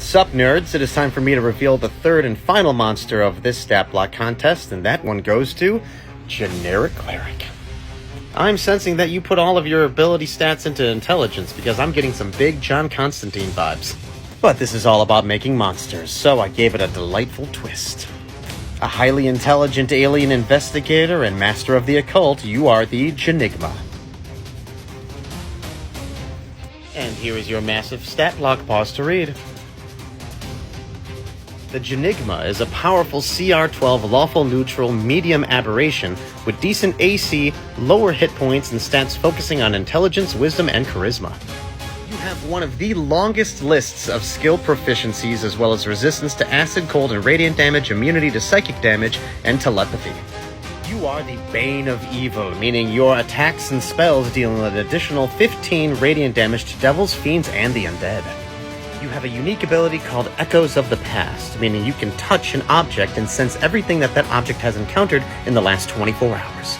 Sup nerds, it is time for me to reveal the third and final monster of this Statblock contest, and that one goes to Generic Cleric. I'm sensing that you put all of your ability stats into intelligence because I'm getting some big John Constantine vibes. But this is all about making monsters, so I gave it a delightful twist. A highly intelligent alien investigator and master of the occult, you are the Genigma. And here is your massive stat block pause to read. The Genigma is a powerful CR12 lawful neutral medium aberration with decent AC, lower hit points, and stats focusing on intelligence, wisdom, and charisma. You have one of the longest lists of skill proficiencies as well as resistance to acid, cold, and radiant damage, immunity to psychic damage, and telepathy. You are the Bane of Evil, meaning your attacks and spells deal an additional 15 radiant damage to devils, fiends, and the undead. You have a unique ability called Echoes of the Past, meaning you can touch an object and sense everything that object has encountered in the last 24 hours.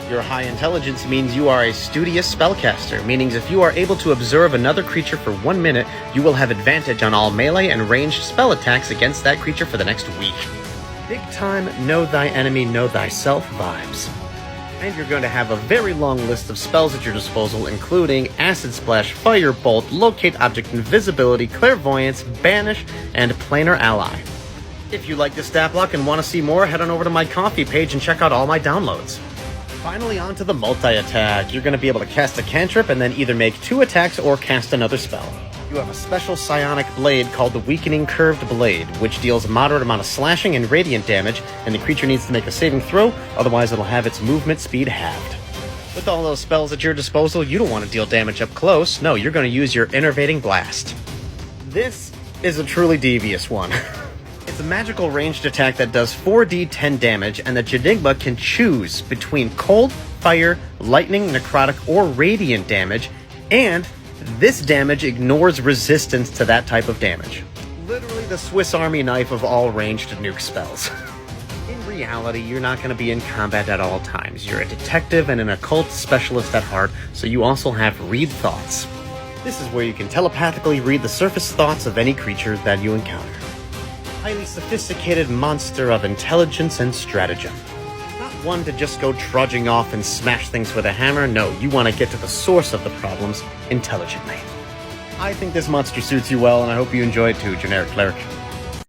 Your high intelligence means you are a studious spellcaster, meaning if you are able to observe another creature for 1 minute, you will have advantage on all melee and ranged spell attacks against that creature for the next week. Big time know thy enemy, know thyself vibes. And you're going to have a very long list of spells at your disposal, including Acid Splash, Firebolt, Locate Object, Invisibility, Clairvoyance, Banish, and Planar Ally. If you like this stat block and want to see more, head on over to my Ko-fi page and check out all my downloads. Finally, on to the multi-attack. You're going to be able to cast a cantrip and then either make 2 attacks or cast another spell. You have a special psionic blade called the Weakening Curved Blade, which deals a moderate amount of slashing and radiant damage, and the creature needs to make a saving throw, otherwise it'll have its movement speed halved. With all those spells at your disposal, you don't want to deal damage up close. No, you're going to use your Enervating Blast. This is a truly devious one. It's a magical ranged attack that does 4d10 damage, and the Genigma can choose between cold, fire, lightning, necrotic, or radiant damage, and this damage ignores resistance to that type of damage. Literally the Swiss Army knife of all ranged nuke spells. In reality, you're not going to be in combat at all times. You're a detective and an occult specialist at heart, so you also have Read Thoughts. This is where you can telepathically read the surface thoughts of any creature that you encounter. Highly sophisticated monster of intelligence and stratagem. Not one to just go trudging off and smash things with a hammer. No, you want to get to the source of the problems intelligently. I think this monster suits you well, and I hope you enjoy it too, Generic Cleric.